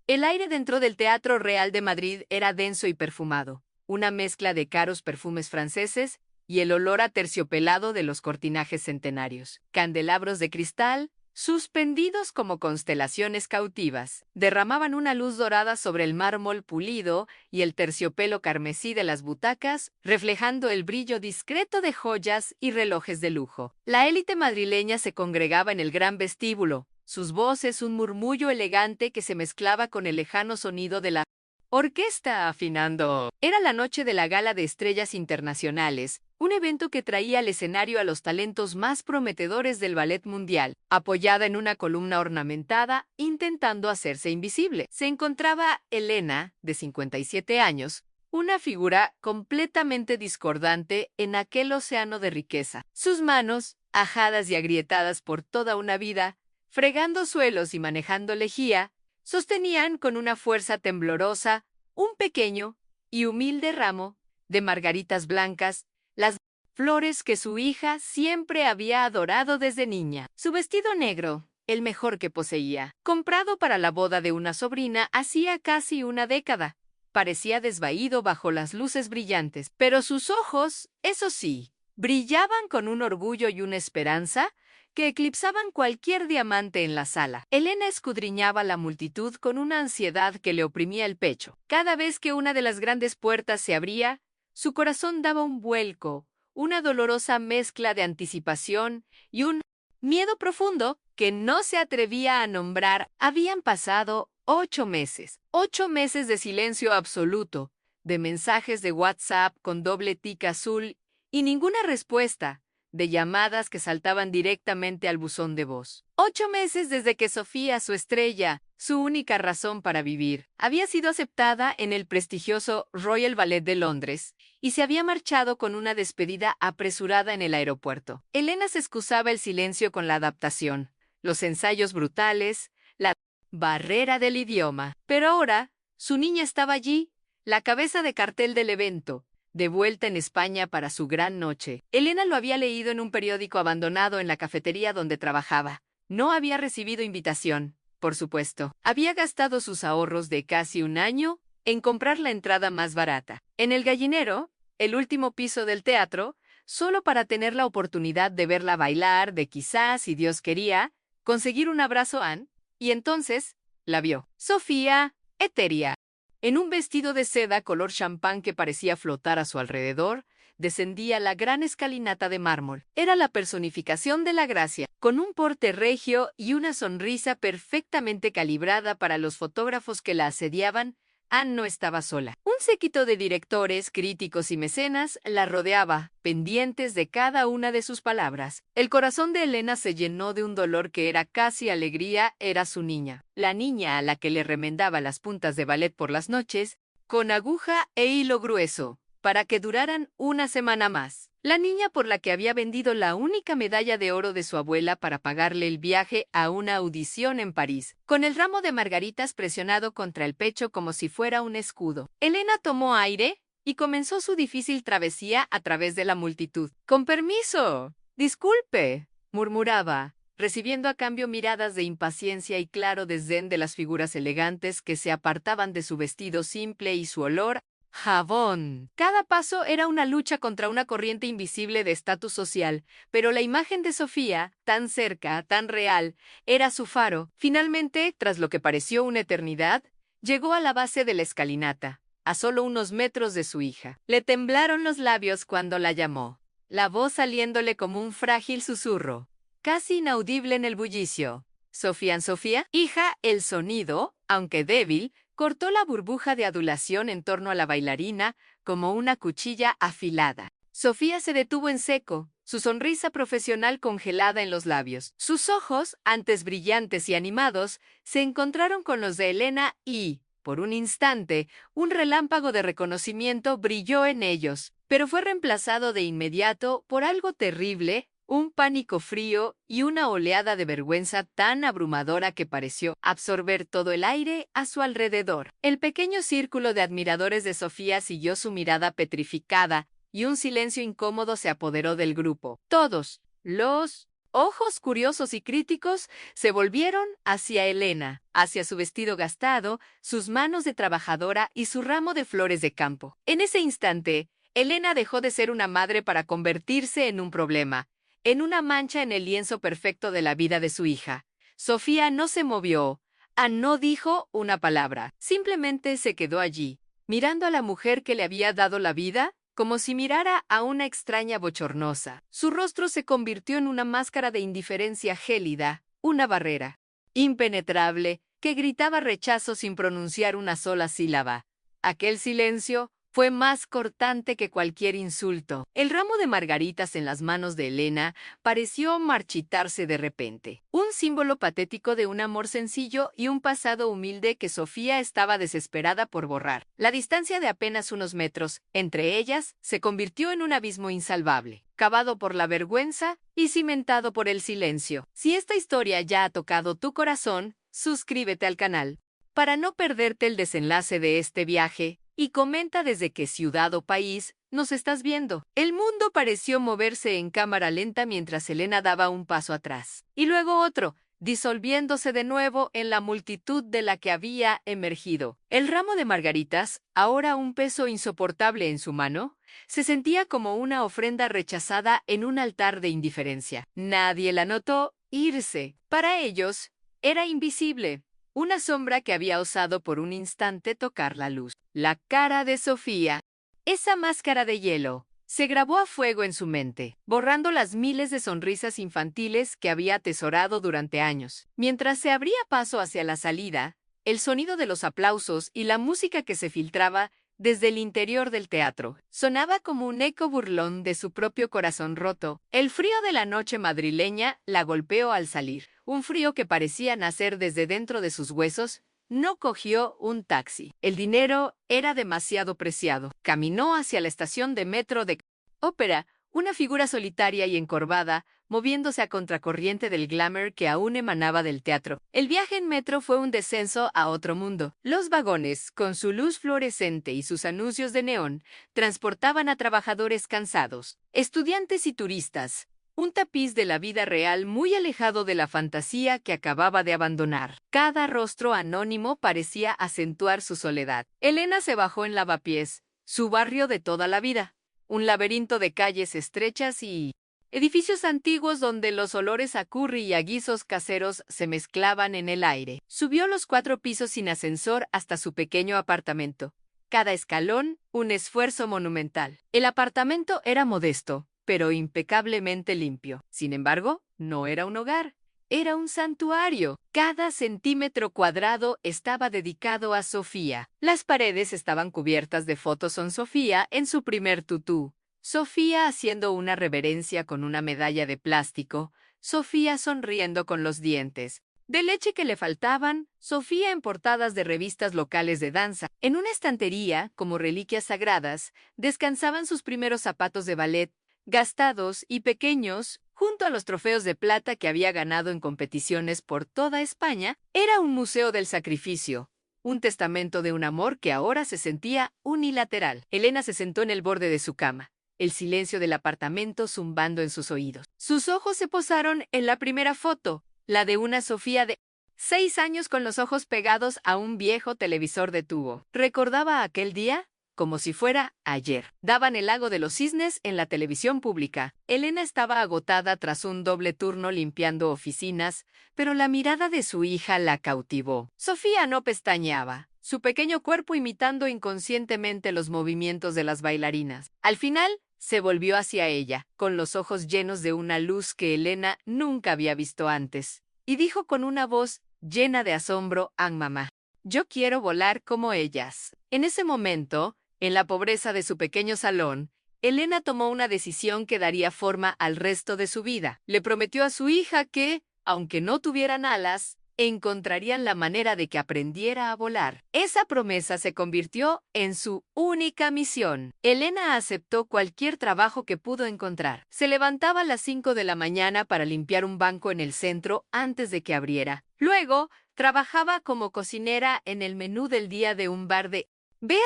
El aire dentro del Teatro Real de Madrid era denso y perfumado, una mezcla de caros perfumes franceses y el olor a terciopelado de los cortinajes centenarios. Candelabros de cristal, suspendidos como constelaciones cautivas, derramaban una luz dorada sobre el mármol pulido y el terciopelo carmesí de las butacas, reflejando el brillo discreto de joyas y relojes de lujo. La élite madrileña se congregaba en el gran vestíbulo, sus voces un murmullo elegante que se mezclaba con el lejano sonido de la orquesta afinando. Era la noche de la Gala de Estrellas Internacionales, un evento que traía al escenario a los talentos más prometedores del ballet mundial. Apoyada en una columna ornamentada, intentando hacerse invisible, se encontraba Elena, de 57 años, una figura completamente discordante en aquel océano de riqueza. Sus manos, ajadas y agrietadas por toda una vida, fregando suelos y manejando lejía, sostenían con una fuerza temblorosa un pequeño y humilde ramo de margaritas blancas, las flores que su hija siempre había adorado desde niña. Su vestido negro, el mejor que poseía, comprado para la boda de una sobrina hacía casi una década, parecía desvaído bajo las luces brillantes, pero sus ojos, eso sí, brillaban con un orgullo y una esperanza que eclipsaban cualquier diamante en la sala. Elena escudriñaba la multitud con una ansiedad que le oprimía el pecho. Cada vez que una de las grandes puertas se abría, su corazón daba un vuelco, una dolorosa mezcla de anticipación y un miedo profundo que no se atrevía a nombrar. Habían pasado 8 meses, 8 meses de silencio absoluto, de mensajes de WhatsApp con doble tic azul y ninguna respuesta, de llamadas que saltaban directamente al buzón de voz. 8 meses desde que Sofía, su estrella, su única razón para vivir, había sido aceptada en el prestigioso Royal Ballet de Londres y se había marchado con una despedida apresurada en el aeropuerto. Elena se excusaba el silencio con la adaptación, los ensayos brutales, la barrera del idioma. Pero ahora, su niña estaba allí, la cabeza de cartel del evento, de vuelta en España para su gran noche. Elena lo había leído en un periódico abandonado en la cafetería donde trabajaba. No había recibido invitación, por supuesto. Había gastado sus ahorros de casi un año en comprar la entrada más barata. En el Gallinero, el último piso del teatro, solo para tener la oportunidad de verla bailar, de quizás, si Dios quería, conseguir un abrazo a Anne, y entonces la vio. Sofía, etérea, en un vestido de seda color champán que parecía flotar a su alrededor, descendía la gran escalinata de mármol. Era la personificación de la gracia, con un porte regio y una sonrisa perfectamente calibrada para los fotógrafos que la asediaban. Anne no estaba sola. Un séquito de directores, críticos y mecenas la rodeaba, pendientes de cada una de sus palabras. El corazón de Elena se llenó de un dolor que era casi alegría. Era su niña, la niña a la que le remendaba las puntas de ballet por las noches, con aguja e hilo grueso, para que duraran una semana más. La niña por la que había vendido la única medalla de oro de su abuela para pagarle el viaje a una audición en París, con el ramo de margaritas presionado contra el pecho como si fuera un escudo. Elena tomó aire y comenzó su difícil travesía a través de la multitud. «Con permiso. Disculpe», murmuraba, recibiendo a cambio miradas de impaciencia y claro desdén de las figuras elegantes que se apartaban de su vestido simple y su olor jabón. Cada paso era una lucha contra una corriente invisible de estatus social, pero la imagen de Sofía, tan cerca, tan real, era su faro. Finalmente, tras lo que pareció una eternidad, llegó a la base de la escalinata, a solo unos metros de su hija. Le temblaron los labios cuando la llamó, la voz saliéndole como un frágil susurro, casi inaudible en el bullicio. «Sofía, Sofía». Hija, el sonido, aunque débil, cortó la burbuja de adulación en torno a la bailarina como una cuchilla afilada. Sofía se detuvo en seco, su sonrisa profesional congelada en los labios. Sus ojos, antes brillantes y animados, se encontraron con los de Elena y, por un instante, un relámpago de reconocimiento brilló en ellos, pero fue reemplazado de inmediato por algo terrible, un pánico frío y una oleada de vergüenza tan abrumadora que pareció absorber todo el aire a su alrededor. El pequeño círculo de admiradores de Sofía siguió su mirada petrificada y un silencio incómodo se apoderó del grupo. Todos, los Ojos curiosos y críticos se volvieron hacia Elena, hacia su vestido gastado, sus manos de trabajadora y su ramo de flores de campo. En ese instante, Elena dejó de ser una madre para convertirse en un problema, en una mancha en el lienzo perfecto de la vida de su hija. Sofía no se movió, no dijo una palabra, simplemente se quedó allí, mirando a la mujer que le había dado la vida, como si mirara a una extraña bochornosa. Su rostro se convirtió en una máscara de indiferencia gélida, una barrera impenetrable que gritaba rechazo sin pronunciar una sola sílaba. Aquel silencio fue más cortante que cualquier insulto. El ramo de margaritas en las manos de Elena pareció marchitarse de repente, un símbolo patético de un amor sencillo y un pasado humilde que Sofía estaba desesperada por borrar. La distancia de apenas unos metros entre ellas se convirtió en un abismo insalvable, cavado por la vergüenza y cimentado por el silencio. Si esta historia ya ha tocado tu corazón, suscríbete al canal para no perderte el desenlace de este viaje, y comenta desde qué ciudad o país nos estás viendo. El mundo pareció moverse en cámara lenta mientras Elena daba un paso atrás, y luego otro, disolviéndose de nuevo en la multitud de la que había emergido. El ramo de margaritas, ahora un peso insoportable en su mano, se sentía como una ofrenda rechazada en un altar de indiferencia. Nadie la notó irse. Para ellos, era invisible. Una sombra que había osado por un instante tocar la luz. La cara de Sofía, esa máscara de hielo, se grabó a fuego en su mente, borrando las miles de sonrisas infantiles que había atesorado durante años. Mientras se abría paso hacia la salida, el sonido de los aplausos y la música que se filtraba desde el interior del teatro sonaba como un eco burlón de su propio corazón roto. El frío de la noche madrileña la golpeó al salir, un frío que parecía nacer desde dentro de sus huesos. No cogió un taxi. El dinero era demasiado preciado. Caminó hacia la estación de metro de Ópera, una figura solitaria y encorvada, moviéndose a contracorriente del glamour que aún emanaba del teatro. El viaje en metro fue un descenso a otro mundo. Los vagones, con su luz fluorescente y sus anuncios de neón, transportaban a trabajadores cansados, estudiantes y turistas. Un tapiz de la vida real muy alejado de la fantasía que acababa de abandonar. Cada rostro anónimo parecía acentuar su soledad. Elena se bajó en Lavapiés, su barrio de toda la vida. Un laberinto de calles estrechas y edificios antiguos donde los olores a curry y a guisos caseros se mezclaban en el aire. Subió los 4 pisos sin ascensor hasta su pequeño apartamento. Cada escalón, un esfuerzo monumental. El apartamento era modesto, pero impecablemente limpio. Sin embargo, no era un hogar. Era un santuario. Cada centímetro cuadrado estaba dedicado a Sofía. Las paredes estaban cubiertas de fotos con Sofía en su primer tutú. Sofía haciendo una reverencia con una medalla de plástico. Sofía sonriendo con los dientes de leche que le faltaban. Sofía en portadas de revistas locales de danza. En una estantería, como reliquias sagradas, descansaban sus primeros zapatos de ballet, gastados y pequeños, junto a los trofeos de plata que había ganado en competiciones por toda España. Era un museo del sacrificio, un testamento de un amor que ahora se sentía unilateral. Elena se sentó en el borde de su cama, el silencio del apartamento zumbando en sus oídos. Sus ojos se posaron en la primera foto, la de una Sofía de 6 años con los ojos pegados a un viejo televisor de tubo. ¿Recordaba aquel día? Como si fuera ayer. Daban el lago de los cisnes en la televisión pública. Elena estaba agotada tras un doble turno limpiando oficinas, pero la mirada de su hija la cautivó. Sofía no pestañeaba, su pequeño cuerpo imitando inconscientemente los movimientos de las bailarinas. Al final, se volvió hacia ella, con los ojos llenos de una luz que Elena nunca había visto antes, y dijo con una voz llena de asombro: mamá, yo quiero volar como ellas. En ese momento, en la pobreza de su pequeño salón, Elena tomó una decisión que daría forma al resto de su vida. Le prometió a su hija que, aunque no tuvieran alas, encontrarían la manera de que aprendiera a volar. Esa promesa se convirtió en su única misión. Elena aceptó cualquier trabajo que pudo encontrar. Se levantaba a las 5 de la mañana para limpiar un banco en el centro antes de que abriera. Luego, trabajaba como cocinera en el menú del día de un bar de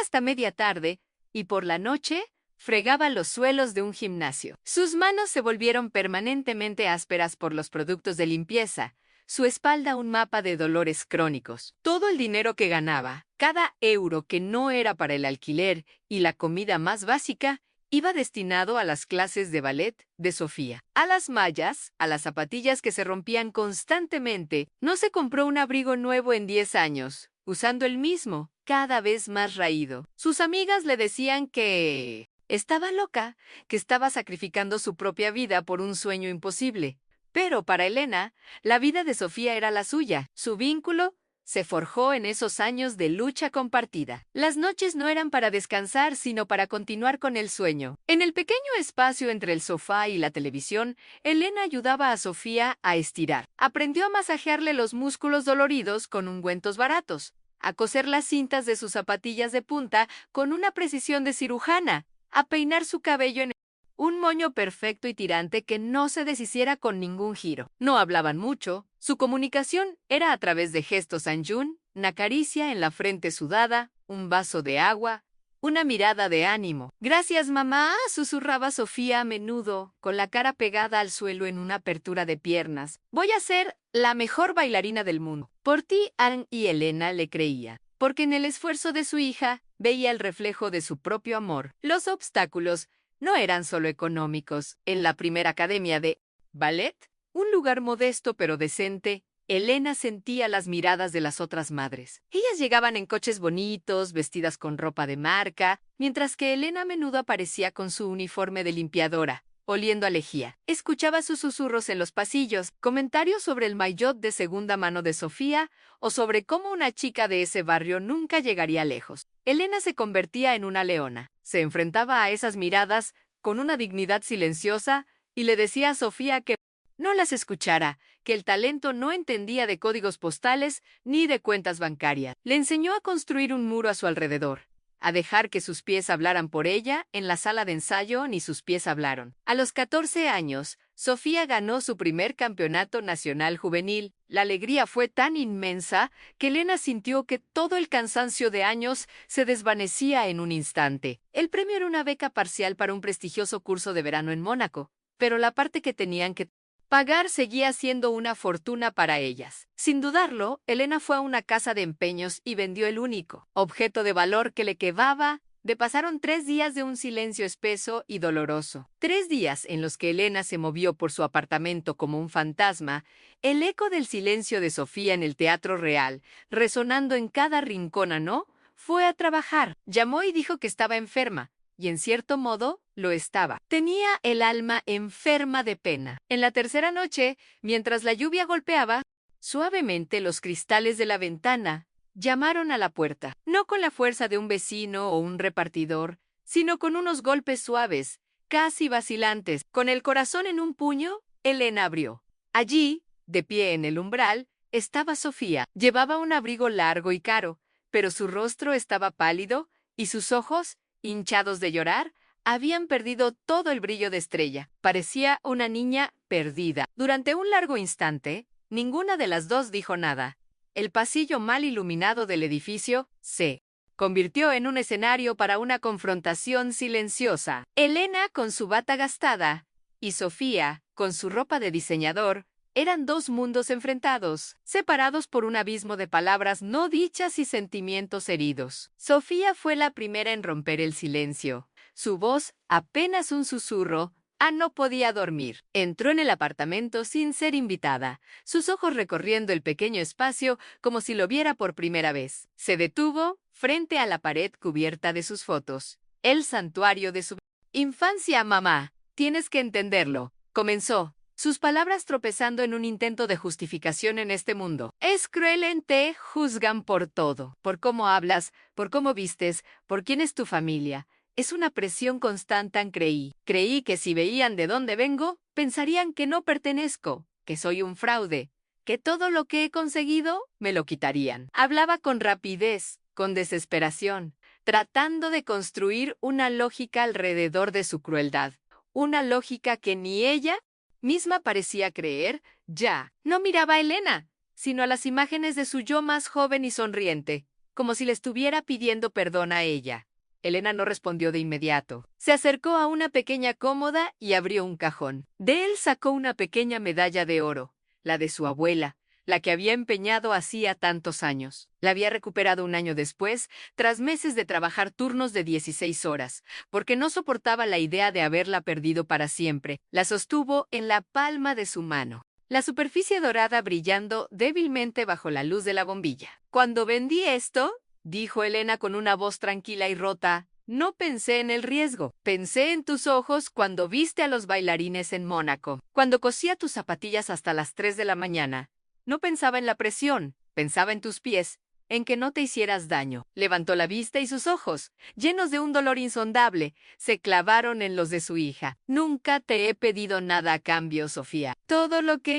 hasta media tarde, y por la noche fregaba los suelos de un gimnasio. Sus manos se volvieron permanentemente ásperas por los productos de limpieza, su espalda un mapa de dolores crónicos. Todo el dinero que ganaba, cada euro que no era para el alquiler y la comida más básica, iba destinado a las clases de ballet de Sofía. A las mallas, a las zapatillas que se rompían constantemente. No se compró un abrigo nuevo en 10 años, usando el mismo, cada vez más raído. Sus amigas le decían que estaba loca, que estaba sacrificando su propia vida por un sueño imposible. Pero para Elena, la vida de Sofía era la suya. Su vínculo se forjó en esos años de lucha compartida. Las noches no eran para descansar, sino para continuar con el sueño. En el pequeño espacio entre el sofá y la televisión, Elena ayudaba a Sofía a estirar. Aprendió a masajearle los músculos doloridos con ungüentos baratos, a coser las cintas de sus zapatillas de punta con una precisión de cirujana, a peinar su cabello en un moño perfecto y tirante que no se deshiciera con ningún giro. No hablaban mucho, su comunicación era a través de gestos Anjun, una caricia en la frente sudada, un vaso de agua, una mirada de ánimo. «Gracias, mamá», susurraba Sofía a menudo, con la cara pegada al suelo en una apertura de piernas. «Voy a ser la mejor bailarina del mundo». Por ti, Anne y Elena le creía, porque en el esfuerzo de su hija veía el reflejo de su propio amor. Los obstáculos no eran solo económicos. En la primera academia de ballet, un lugar modesto pero decente, Elena sentía las miradas de las otras madres. Ellas llegaban en coches bonitos, vestidas con ropa de marca, mientras que Elena a menudo aparecía con su uniforme de limpiadora, oliendo a lejía. Escuchaba sus susurros en los pasillos, comentarios sobre el maillot de segunda mano de Sofía o sobre cómo una chica de ese barrio nunca llegaría lejos. Elena se convertía en una leona. Se enfrentaba a esas miradas con una dignidad silenciosa y le decía a Sofía que no las escuchara, que el talento no entendía de códigos postales ni de cuentas bancarias. Le enseñó a construir un muro a su alrededor, a dejar que sus pies hablaran por ella. En la sala de ensayo ni sus pies hablaron. A los 14 años, Sofía ganó su primer campeonato nacional juvenil. La alegría fue tan inmensa que Elena sintió que todo el cansancio de años se desvanecía en un instante. El premio era una beca parcial para un prestigioso curso de verano en Mónaco, pero la parte que tenían que pagar seguía siendo una fortuna para ellas. Sin dudarlo, Elena fue a una casa de empeños y vendió el único objeto de valor que le quedaba. Pasaron 3 días de un silencio espeso y doloroso. 3 días en los que Elena se movió por su apartamento como un fantasma, el eco del silencio de Sofía en el Teatro Real, resonando en cada rincón. No fue a trabajar. Llamó y dijo que estaba enferma. Y en cierto modo, lo estaba. Tenía el alma enferma de pena. En la tercera noche, mientras la lluvia golpeaba suavemente los cristales de la ventana, llamaron a la puerta. No con la fuerza de un vecino o un repartidor, sino con unos golpes suaves, casi vacilantes. Con el corazón en un puño, Elena abrió. Allí, de pie en el umbral, estaba Sofía. Llevaba un abrigo largo y caro, pero su rostro estaba pálido y sus ojos, hinchados de llorar, habían perdido todo el brillo de estrella. Parecía una niña perdida. Durante un largo instante, ninguna de las dos dijo nada. El pasillo mal iluminado del edificio se convirtió en un escenario para una confrontación silenciosa. Elena, con su bata gastada, y Sofía, con su ropa de diseñador, eran 2 mundos enfrentados, separados por un abismo de palabras no dichas y sentimientos heridos. Sofía fue la primera en romper el silencio. Su voz, apenas un susurro, no podía dormir. Entró en el apartamento sin ser invitada, sus ojos recorriendo el pequeño espacio como si lo viera por primera vez. Se detuvo frente a la pared cubierta de sus fotos. El santuario de su infancia. «Mamá, tienes que entenderlo», comenzó, sus palabras tropezando en un intento de justificación en este mundo. «Es cruel, te juzgan por todo, por cómo hablas, por cómo vistes, por quién es tu familia. Es una presión constante. Creí que si veían de dónde vengo, pensarían que no pertenezco, que soy un fraude, que todo lo que he conseguido me lo quitarían». Hablaba con rapidez, con desesperación, tratando de construir una lógica alrededor de su crueldad, una lógica que ni ella misma parecía creer. Ya no miraba a Elena, sino a las imágenes de su yo más joven y sonriente, como si le estuviera pidiendo perdón a ella. Elena no respondió de inmediato. Se acercó a una pequeña cómoda y abrió un cajón. De él sacó una pequeña medalla de oro, la de su abuela, la que había empeñado hacía tantos años. La había recuperado un año después, tras meses de trabajar turnos de 16 horas, porque no soportaba la idea de haberla perdido para siempre. La sostuvo en la palma de su mano, la superficie dorada brillando débilmente bajo la luz de la bombilla. Cuando vendí esto, dijo Elena con una voz tranquila y rota, no pensé en el riesgo. Pensé en tus ojos cuando viste a los bailarines en Mónaco. Cuando cosía tus zapatillas hasta las 3 de la mañana. No pensaba en la presión, pensaba en tus pies, en que no te hicieras daño. Levantó la vista y sus ojos, llenos de un dolor insondable, se clavaron en los de su hija. Nunca te he pedido nada a cambio, Sofía. Todo lo que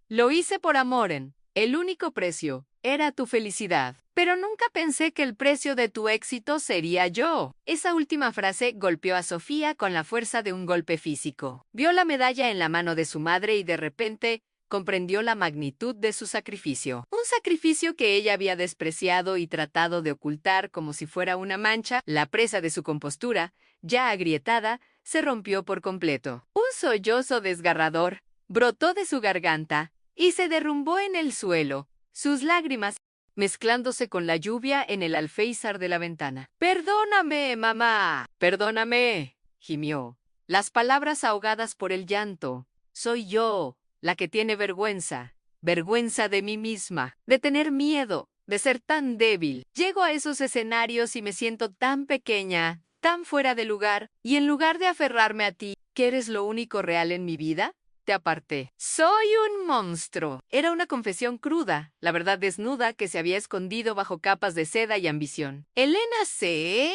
lo hice por amor. El único precio era tu felicidad. Pero nunca pensé que el precio de tu éxito sería yo. Esa última frase golpeó a Sofía con la fuerza de un golpe físico. Vio la medalla en la mano de su madre y de repente comprendió la magnitud de su sacrificio. Un sacrificio que ella había despreciado y tratado de ocultar como si fuera una mancha. La presa de su compostura, ya agrietada, se rompió por completo. Un sollozo desgarrador brotó de su garganta y se derrumbó en el suelo, sus lágrimas mezclándose con la lluvia en el alféizar de la ventana. «Perdóname, mamá. Perdóname», gimió, las palabras ahogadas por el llanto. «Soy yo la que tiene vergüenza, vergüenza de mí misma, de tener miedo, de ser tan débil. Llego a esos escenarios y me siento tan pequeña, tan fuera de lugar, y en lugar de aferrarme a ti, que eres lo único real en mi vida, te aparté. Soy un monstruo». Era una confesión cruda, la verdad desnuda que se había escondido bajo capas de seda y ambición. Elena se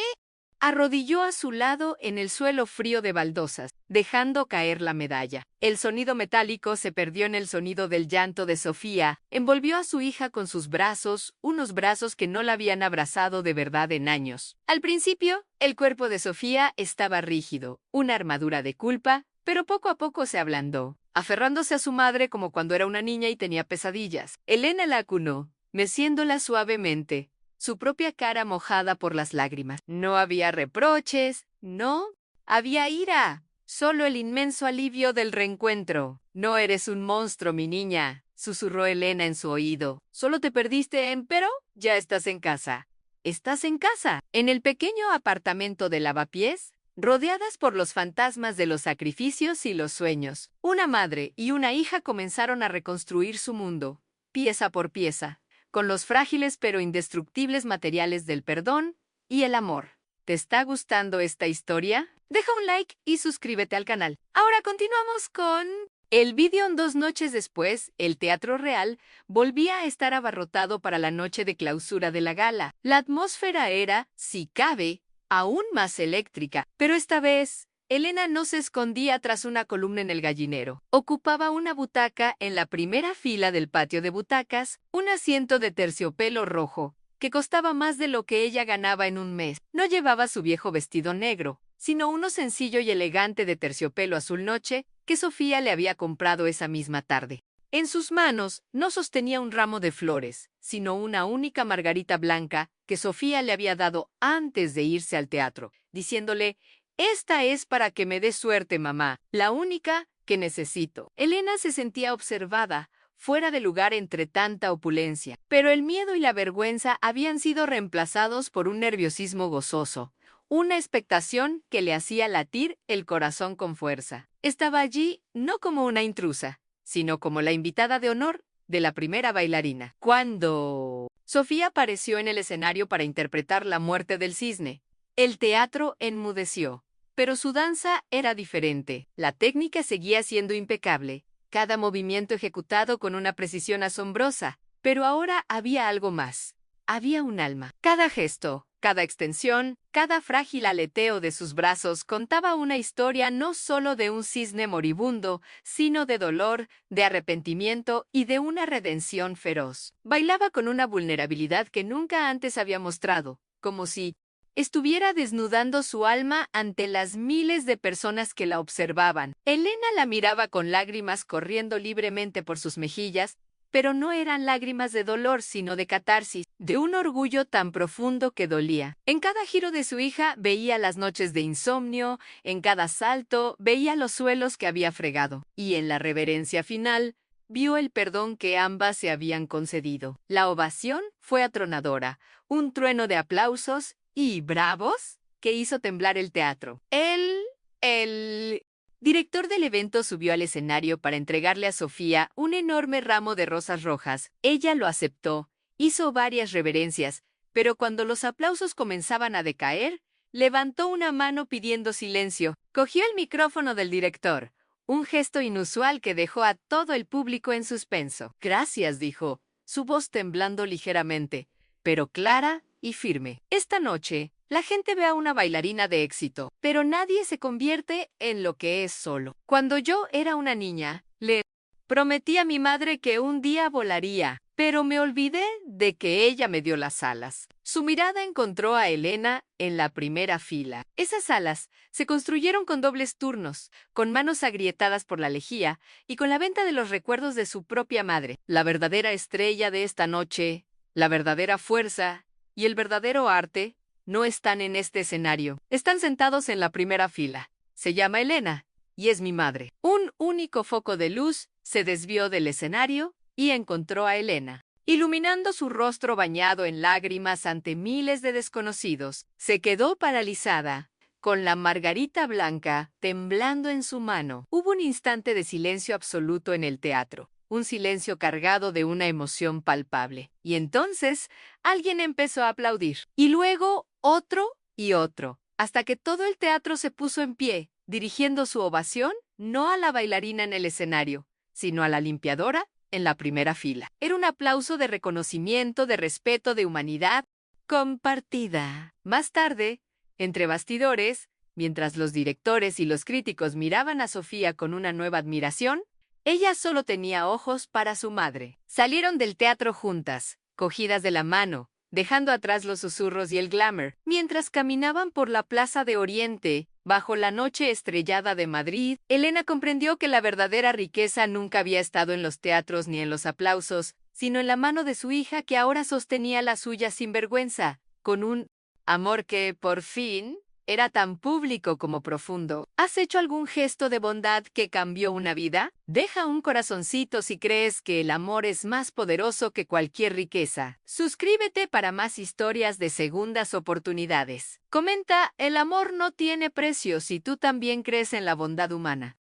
arrodilló a su lado en el suelo frío de baldosas, dejando caer la medalla. El sonido metálico se perdió en el sonido del llanto de Sofía. Envolvió a su hija con sus brazos, unos brazos que no la habían abrazado de verdad en años. Al principio, el cuerpo de Sofía estaba rígido, una armadura de culpa, pero poco a poco se ablandó, aferrándose a su madre como cuando era una niña y tenía pesadillas. Elena la acunó, meciéndola suavemente, su propia cara mojada por las lágrimas. No había reproches, no había ira, solo el inmenso alivio del reencuentro. «No eres un monstruo, mi niña», susurró Elena en su oído. «Solo te perdiste pero ya estás en casa. Estás en casa». En el pequeño apartamento de lavapiés, rodeadas por los fantasmas de los sacrificios y los sueños, una madre y una hija comenzaron a reconstruir su mundo, pieza por pieza, con los frágiles pero indestructibles materiales del perdón y el amor. ¿Te está gustando esta historia? Deja un like y suscríbete al canal. Ahora continuamos con el vídeo. 2 noches después, el Teatro Real volvía a estar abarrotado para la noche de clausura de la gala. La atmósfera era, si cabe, aún más eléctrica, pero esta vez Elena no se escondía tras una columna en el gallinero. Ocupaba una butaca en la primera fila del patio de butacas, un asiento de terciopelo rojo, que costaba más de lo que ella ganaba en un mes. No llevaba su viejo vestido negro, sino uno sencillo y elegante de terciopelo azul noche, que Sofía le había comprado esa misma tarde. En sus manos no sostenía un ramo de flores, sino una única margarita blanca que Sofía le había dado antes de irse al teatro, diciéndole: «Esta es para que me des suerte, mamá, la única que necesito». Elena se sentía observada, fuera de lugar entre tanta opulencia, pero el miedo y la vergüenza habían sido reemplazados por un nerviosismo gozoso, una expectación que le hacía latir el corazón con fuerza. Estaba allí no como una intrusa, sino como la invitada de honor de la primera bailarina. Cuando Sofía apareció en el escenario para interpretar La muerte del cisne, el teatro enmudeció, pero su danza era diferente. La técnica seguía siendo impecable, cada movimiento ejecutado con una precisión asombrosa, pero ahora había algo más. Había un alma. Cada gesto, cada extensión, cada frágil aleteo de sus brazos contaba una historia no solo de un cisne moribundo, sino de dolor, de arrepentimiento y de una redención feroz. Bailaba con una vulnerabilidad que nunca antes había mostrado, como si estuviera desnudando su alma ante las miles de personas que la observaban. Elena la miraba con lágrimas corriendo libremente por sus mejillas, pero no eran lágrimas de dolor, sino de catarsis, de un orgullo tan profundo que dolía. En cada giro de su hija veía las noches de insomnio, en cada salto veía los suelos que había fregado, y en la reverencia final vio el perdón que ambas se habían concedido. La ovación fue atronadora, un trueno de aplausos y bravos que hizo temblar el teatro. El director del evento subió al escenario para entregarle a Sofía un enorme ramo de rosas rojas. Ella lo aceptó, hizo varias reverencias, pero cuando los aplausos comenzaban a decaer, levantó una mano pidiendo silencio. Cogió el micrófono del director, un gesto inusual que dejó a todo el público en suspenso. «Gracias», dijo, su voz temblando ligeramente, pero clara y firme. «Esta noche, la gente ve a una bailarina de éxito, pero nadie se convierte en lo que es solo. Cuando yo era una niña, le prometí a mi madre que un día volaría, pero me olvidé de que ella me dio las alas». Su mirada encontró a Elena en la primera fila. Esas alas se construyeron con dobles turnos, con manos agrietadas por la lejía y con la venta de los recuerdos de su propia madre. La verdadera estrella de esta noche, la verdadera fuerza y el verdadero arte no están en este escenario. Están sentados en la primera fila. Se llama Elena y es mi madre. Un único foco de luz se desvió del escenario y encontró a Elena. Iluminando su rostro bañado en lágrimas ante miles de desconocidos, se quedó paralizada, con la margarita blanca temblando en su mano. Hubo un instante de silencio absoluto en el teatro, un silencio cargado de una emoción palpable. Y entonces alguien empezó a aplaudir. Y luego otro y otro, hasta que todo el teatro se puso en pie, dirigiendo su ovación no a la bailarina en el escenario, sino a la limpiadora en la primera fila. Era un aplauso de reconocimiento, de respeto, de humanidad compartida. Más tarde, entre bastidores, mientras los directores y los críticos miraban a Sofía con una nueva admiración, ella solo tenía ojos para su madre. Salieron del teatro juntas, cogidas de la mano, dejando atrás los susurros y el glamour. Mientras caminaban por la Plaza de Oriente, bajo la noche estrellada de Madrid, Elena comprendió que la verdadera riqueza nunca había estado en los teatros ni en los aplausos, sino en la mano de su hija que ahora sostenía la suya sin vergüenza, con un amor que, por fin, era tan público como profundo. ¿Has hecho algún gesto de bondad que cambió una vida? Deja un corazoncito si crees que el amor es más poderoso que cualquier riqueza. Suscríbete para más historias de segundas oportunidades. Comenta, el amor no tiene precio si tú también crees en la bondad humana.